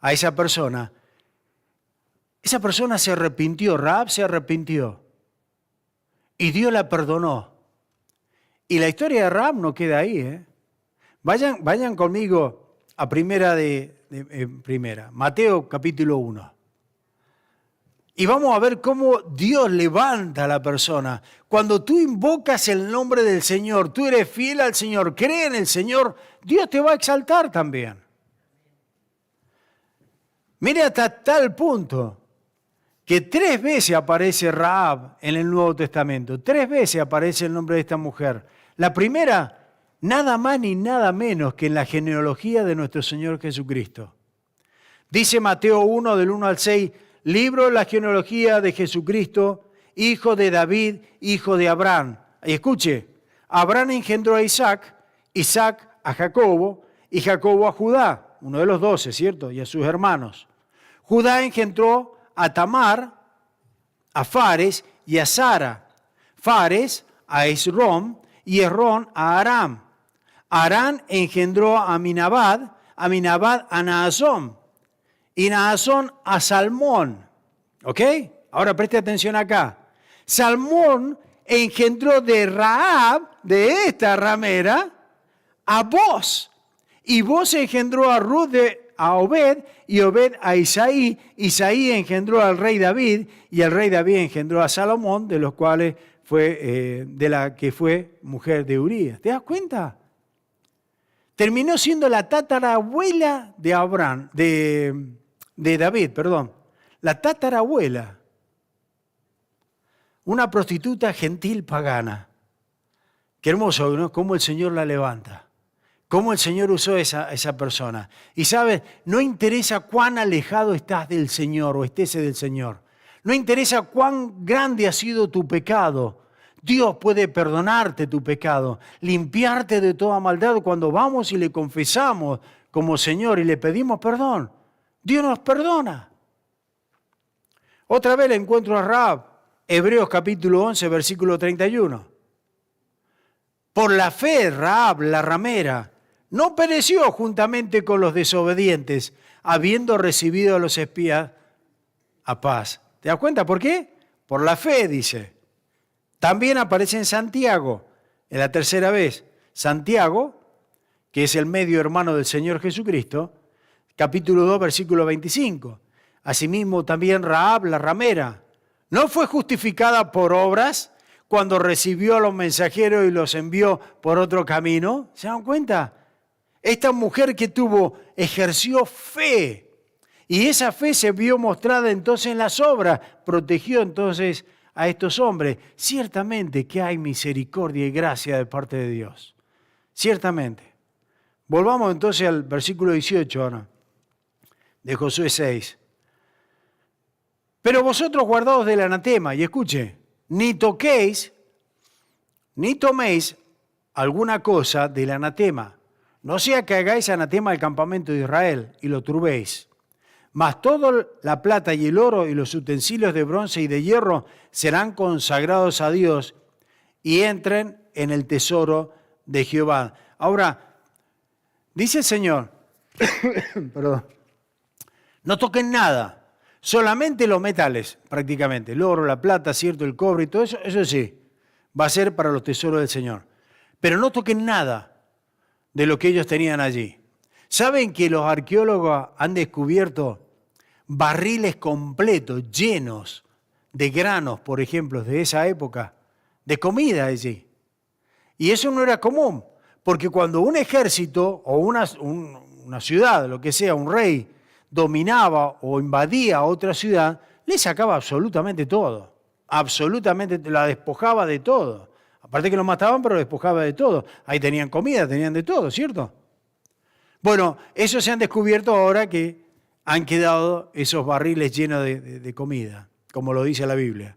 a esa persona se arrepintió, Rahab se arrepintió y Dios la perdonó. Y la historia de Rahab no queda ahí, Vayan conmigo a Mateo capítulo 1. Y vamos a ver cómo Dios levanta a la persona. Cuando tú invocas el nombre del Señor, tú eres fiel al Señor, cree en el Señor, Dios te va a exaltar también. Mire hasta tal punto que 3 veces aparece Rahab en el Nuevo Testamento. 3 veces aparece el nombre de esta mujer. La primera, nada más ni nada menos que en la genealogía de nuestro Señor Jesucristo. Dice Mateo 1, del 1 al 6, libro de la genealogía de Jesucristo, hijo de David, hijo de Abraham. Y escuche, Abraham engendró a Isaac, Isaac a Jacobo y Jacobo a Judá, uno de los 12, ¿cierto? Y a sus hermanos. Judá engendró a Tamar, a Fares y a Sara. Fares a Esrom y Esrom a Aram. Aram engendró a Aminabad a Naasón y Naasón a Salmón. ¿Ok? Ahora preste atención acá. Salmón engendró de Rahab, de esta ramera, a Boz. Y Boz engendró a Ruth a Obed, y Obed a Isaí. Isaí engendró al rey David, y el rey David engendró a Salomón, de los cuales de la que fue mujer de Urías. ¿Te das cuenta? Terminó siendo la tatarabuela de Abraham, de David, perdón. La tatarabuela. Una prostituta gentil pagana. Qué hermoso, ¿no? Cómo el Señor la levanta. Cómo el Señor usó a esa persona. Y sabes, no interesa cuán alejado estás del Señor o estés del Señor. No interesa cuán grande ha sido tu pecado. Dios puede perdonarte tu pecado, limpiarte de toda maldad cuando vamos y le confesamos como Señor y le pedimos perdón. Dios nos perdona. Otra vez le encuentro a Rahab, Hebreos capítulo 11, versículo 31. Por la fe, Rahab, la ramera, no pereció juntamente con los desobedientes, habiendo recibido a los espías a paz. ¿Te das cuenta por qué? Por la fe, dice. También aparece en Santiago, en la tercera vez. Santiago, que es el medio hermano del Señor Jesucristo, capítulo 2, versículo 25. Asimismo, también Rahab, la ramera, no fue justificada por obras cuando recibió a los mensajeros y los envió por otro camino. ¿Se dan cuenta? Esta mujer que ejerció fe, y esa fe se vio mostrada entonces en las obras, protegió entonces a estos hombres. Ciertamente que hay misericordia y gracia de parte de Dios. Ciertamente. Volvamos entonces al versículo 18 ahora, de Josué 6. Pero vosotros guardaos del anatema, y escuche, ni toquéis, ni toméis alguna cosa del anatema. No sea que hagáis anatema al campamento de Israel y lo turbéis. Mas toda la plata y el oro y los utensilios de bronce y de hierro serán consagrados a Dios y entren en el tesoro de Jehová. Ahora, dice el Señor, perdón, no toquen nada, solamente los metales prácticamente, el oro, la plata, cierto, el cobre y todo eso, eso sí, va a ser para los tesoros del Señor. Pero no toquen nada de lo que ellos tenían allí. ¿Saben que los arqueólogos han descubierto barriles completos, llenos de granos, por ejemplo, de esa época, de comida allí? Y eso no era común, porque cuando un ejército o una ciudad, lo que sea, un rey, dominaba o invadía otra ciudad, le sacaba absolutamente todo. Absolutamente, la despojaba de todo. Aparte que lo mataban, pero despojaba de todo. Ahí tenían comida, tenían de todo, ¿cierto? Bueno, eso se han descubierto ahora que han quedado esos barriles llenos de comida, como lo dice la Biblia.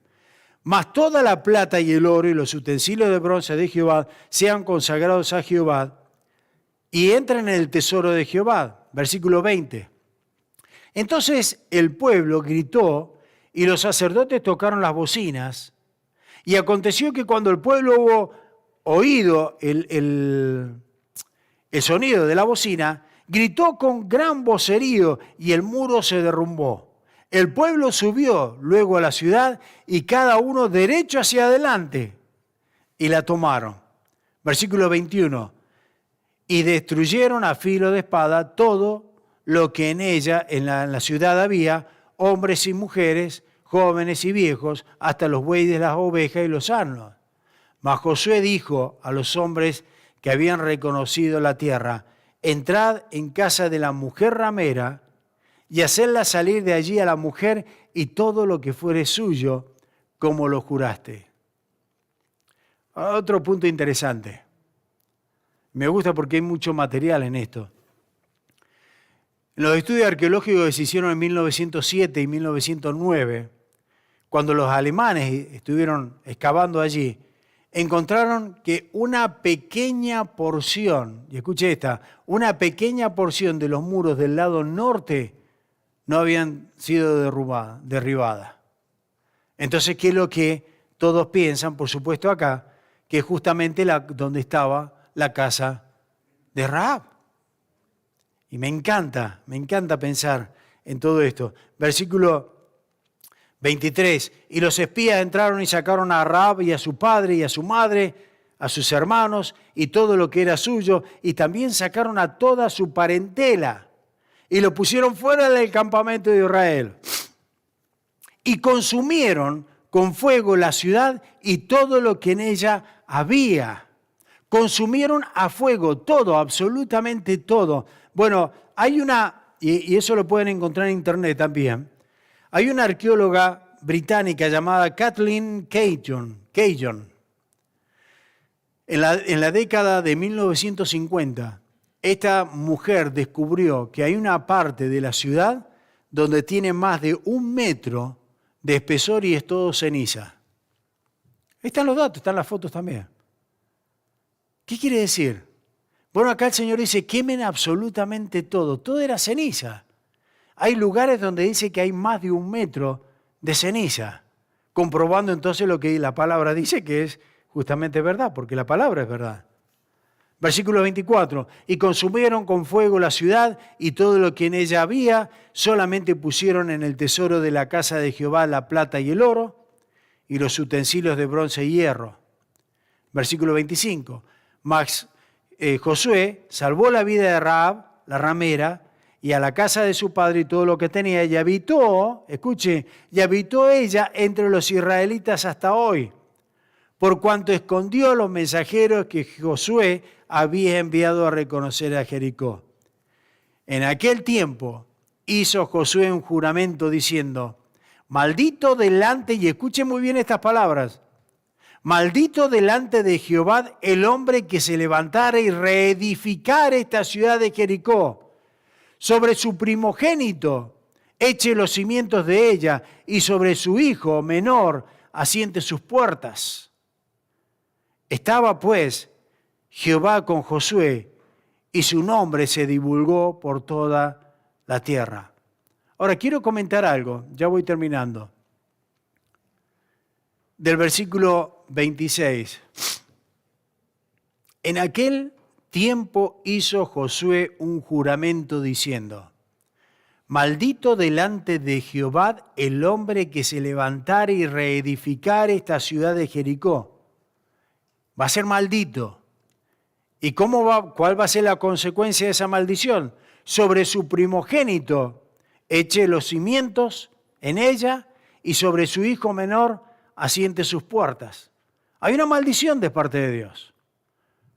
Mas toda la plata y el oro y los utensilios de bronce de Jehová sean consagrados a Jehová y entren en el tesoro de Jehová. Versículo 20. Entonces el pueblo gritó y los sacerdotes tocaron las bocinas. Y aconteció que cuando el pueblo hubo oído el sonido de la bocina, gritó con gran vocerío y el muro se derrumbó. El pueblo subió luego a la ciudad y cada uno derecho hacia adelante y la tomaron. Versículo 21. Y destruyeron a filo de espada todo lo que en ella, en la ciudad había, hombres y mujeres, jóvenes y viejos, hasta los bueyes de las ovejas y los asnos. Mas Josué dijo a los hombres que habían reconocido la tierra: entrad en casa de la mujer ramera y hacedla salir de allí a la mujer y todo lo que fuere suyo, como lo juraste. Otro punto interesante. Me gusta porque hay mucho material en esto. En los estudios arqueológicos que se hicieron en 1907 y 1909, cuando los alemanes estuvieron excavando allí, encontraron que una pequeña porción, y escuche esta, una pequeña porción de los muros del lado norte no habían sido derribadas. Entonces, ¿qué es lo que todos piensan, por supuesto acá? Que es justamente donde estaba la casa de Rahab. Y me encanta pensar en todo esto. Versículo 23. Y los espías entraron y sacaron a Rahab y a su padre y a su madre, a sus hermanos y todo lo que era suyo, y también sacaron a toda su parentela y lo pusieron fuera del campamento de Israel. Y consumieron con fuego la ciudad y todo lo que en ella había. Consumieron a fuego todo, absolutamente todo. Bueno, hay y eso lo pueden encontrar en internet también, hay una arqueóloga británica llamada Kathleen Cajon. En la década de 1950, esta mujer descubrió que hay una parte de la ciudad donde tiene más de 1 metro de espesor y es todo ceniza. Ahí están los datos, están las fotos también. ¿Qué quiere decir? Bueno, acá el Señor dice, quemen absolutamente todo. Todo era ceniza. Hay lugares donde dice que hay más de 1 metro de ceniza, comprobando entonces lo que la palabra dice, que es justamente verdad, porque la palabra es verdad. Versículo 24, y consumieron con fuego la ciudad y todo lo que en ella había, solamente pusieron en el tesoro de la casa de Jehová la plata y el oro y los utensilios de bronce y hierro. Versículo 25, Josué salvó la vida de Rahab, la ramera, y a la casa de su padre y todo lo que tenía, y habitó, escuche, y habitó ella entre los israelitas hasta hoy, por cuanto escondió a los mensajeros que Josué había enviado a reconocer a Jericó. En aquel tiempo hizo Josué un juramento diciendo, maldito delante, y escuche muy bien estas palabras, maldito delante de Jehová el hombre que se levantara y reedificara esta ciudad de Jericó. Sobre su primogénito eche los cimientos de ella y sobre su hijo menor asiente sus puertas. Estaba pues Jehová con Josué y su nombre se divulgó por toda la tierra. Ahora quiero comentar algo, ya voy terminando. Del versículo 26. En aquel tiempo hizo Josué un juramento diciendo, maldito delante de Jehová el hombre que se levantare y reedificare esta ciudad de Jericó. Va a ser maldito. ¿Y cuál va a ser la consecuencia de esa maldición? Sobre su primogénito eche los cimientos en ella y sobre su hijo menor asiente sus puertas. Hay una maldición de parte de Dios.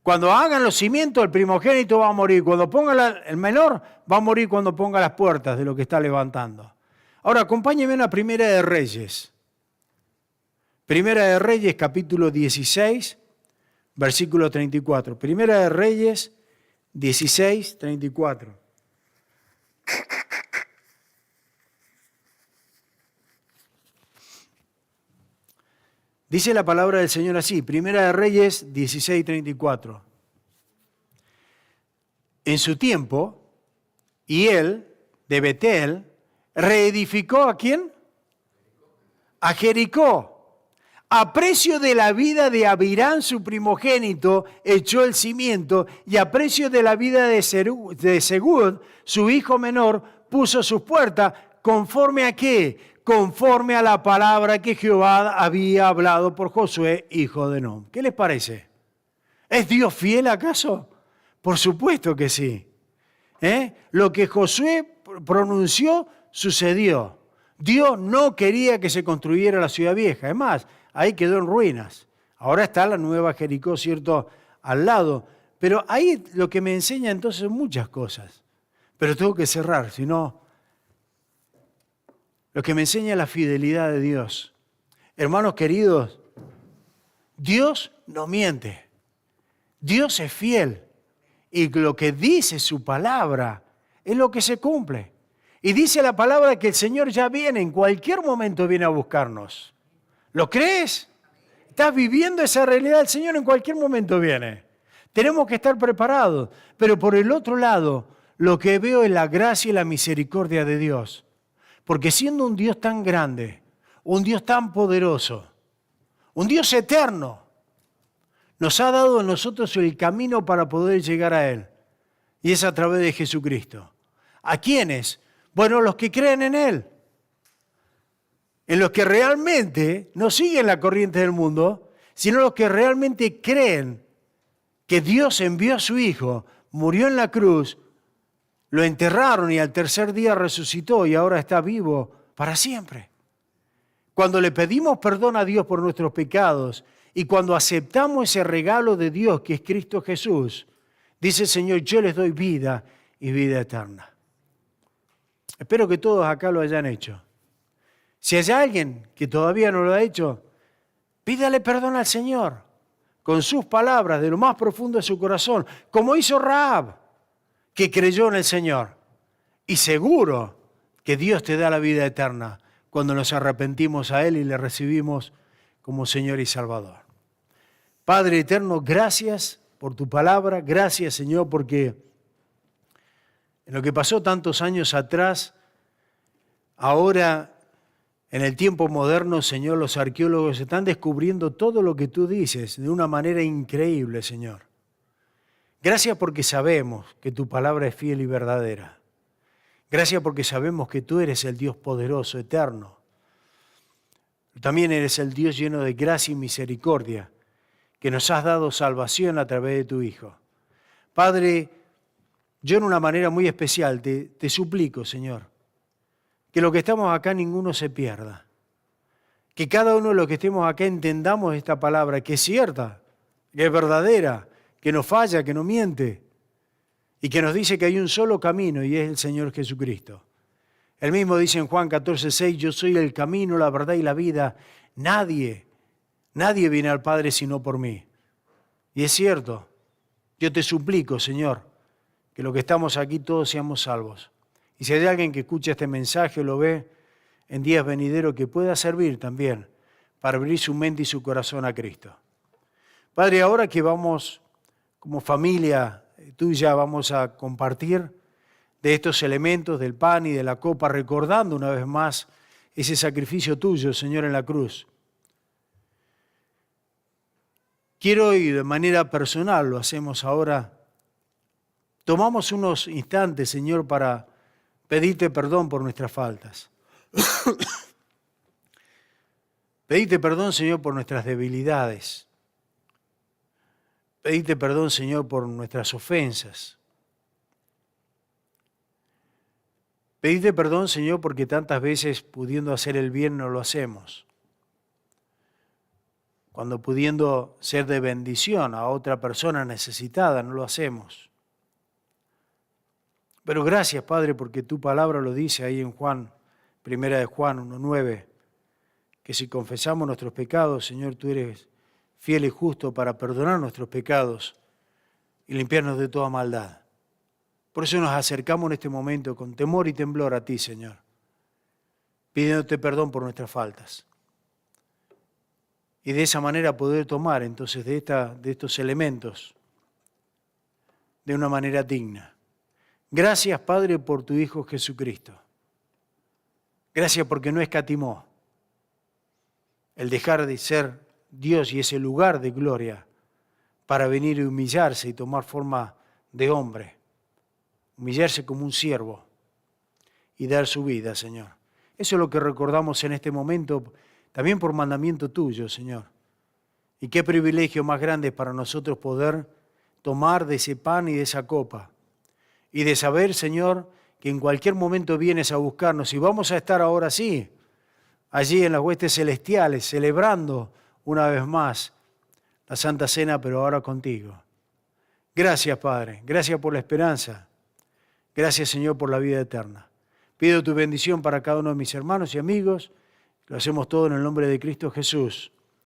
Cuando hagan los cimientos, el primogénito va a morir. Cuando ponga el menor, va a morir cuando ponga las puertas de lo que está levantando. Ahora, acompáñenme a la Primera de Reyes. Primera de Reyes, capítulo 16, versículo 34. Primera de Reyes, 16, 34. Dice la palabra del Señor así, Primera de Reyes 16:34. En su tiempo, y él, de Betel, reedificó ¿a quién? A Jericó. A precio de la vida de Abirán, su primogénito, echó el cimiento, y a precio de la vida de Segud, su hijo menor, puso sus puertas. ¿Conforme a qué? Conforme a la palabra que Jehová había hablado por Josué, hijo de Nun. ¿Qué les parece? ¿Es Dios fiel acaso? Por supuesto que sí. Lo que Josué pronunció sucedió. Dios no quería que se construyera la ciudad vieja. Es más, ahí quedó en ruinas. Ahora está la nueva Jericó, ¿cierto?, al lado. Pero ahí lo que me enseña entonces son muchas cosas. Pero tengo que cerrar, si no... Lo que me enseña es la fidelidad de Dios. Hermanos queridos, Dios no miente. Dios es fiel. Y lo que dice su palabra es lo que se cumple. Y dice la palabra que el Señor ya viene, en cualquier momento viene a buscarnos. ¿Lo crees? ¿Estás viviendo esa realidad? El Señor en cualquier momento viene. Tenemos que estar preparados. Pero por el otro lado, lo que veo es la gracia y la misericordia de Dios. Porque siendo un Dios tan grande, un Dios tan poderoso, un Dios eterno, nos ha dado a nosotros el camino para poder llegar a Él. Y es a través de Jesucristo. ¿A quiénes? Bueno, los que creen en Él. En los que realmente no siguen la corriente del mundo, sino los que realmente creen que Dios envió a su Hijo, murió en la cruz, lo enterraron y al tercer día resucitó y ahora está vivo para siempre. Cuando le pedimos perdón a Dios por nuestros pecados y cuando aceptamos ese regalo de Dios que es Cristo Jesús, dice el Señor, yo les doy vida y vida eterna. Espero que todos acá lo hayan hecho. Si hay alguien que todavía no lo ha hecho, pídale perdón al Señor con sus palabras de lo más profundo de su corazón, como hizo Rahab, que creyó en el Señor. Y seguro que Dios te da la vida eterna cuando nos arrepentimos a Él y le recibimos como Señor y Salvador. Padre eterno, gracias por tu palabra, gracias Señor porque en lo que pasó tantos años atrás, ahora en el tiempo moderno, Señor, los arqueólogos están descubriendo todo lo que tú dices de una manera increíble, Señor. Gracias porque sabemos que tu palabra es fiel y verdadera. Gracias porque sabemos que tú eres el Dios poderoso, eterno. También eres el Dios lleno de gracia y misericordia, que nos has dado salvación a través de tu Hijo. Padre, yo en una manera muy especial te suplico, Señor, que lo que estamos acá ninguno se pierda. Que cada uno de los que estemos acá entendamos esta palabra, que es cierta, que es verdadera, que no falla, que no miente, y que nos dice que hay un solo camino y es el Señor Jesucristo. Él mismo dice en Juan 14:6, yo soy el camino, la verdad y la vida. Nadie viene al Padre sino por mí. Y es cierto, yo te suplico, Señor, que los que estamos aquí todos seamos salvos. Y si hay alguien que escucha este mensaje o lo ve en días venideros, que pueda servir también para abrir su mente y su corazón a Cristo. Padre, ahora que vamos como familia tuya, vamos a compartir de estos elementos, del pan y de la copa, recordando una vez más ese sacrificio tuyo, Señor, en la cruz. Quiero, y de manera personal lo hacemos ahora, tomamos unos instantes, Señor, para pedirte perdón por nuestras faltas. Pedirte perdón, Señor, por nuestras debilidades. Pedirte perdón, Señor, por nuestras ofensas. Pedirte perdón, Señor, porque tantas veces pudiendo hacer el bien no lo hacemos. Cuando pudiendo ser de bendición a otra persona necesitada no lo hacemos. Pero gracias, Padre, porque tu palabra lo dice ahí en Juan, 1 de Juan 1:9, que si confesamos nuestros pecados, Señor, tú eres fiel y justo para perdonar nuestros pecados y limpiarnos de toda maldad. Por eso nos acercamos en este momento con temor y temblor a ti, Señor, pidiéndote perdón por nuestras faltas. Y de esa manera poder tomar entonces de estos elementos de una manera digna. Gracias, Padre, por tu Hijo Jesucristo. Gracias porque no escatimó el dejar de ser Dios y ese lugar de gloria para venir y humillarse y tomar forma de hombre, humillarse como un siervo y dar su vida, Señor. Eso es lo que recordamos en este momento, también por mandamiento tuyo, Señor. Y qué privilegio más grande para nosotros poder tomar de ese pan y de esa copa. Y de saber, Señor, que en cualquier momento vienes a buscarnos y vamos a estar ahora sí, allí en las huestes celestiales, celebrando una vez más la Santa Cena, pero ahora contigo. Gracias, Padre. Gracias por la esperanza. Gracias, Señor, por la vida eterna. Pido tu bendición para cada uno de mis hermanos y amigos. Lo hacemos todo en el nombre de Cristo Jesús.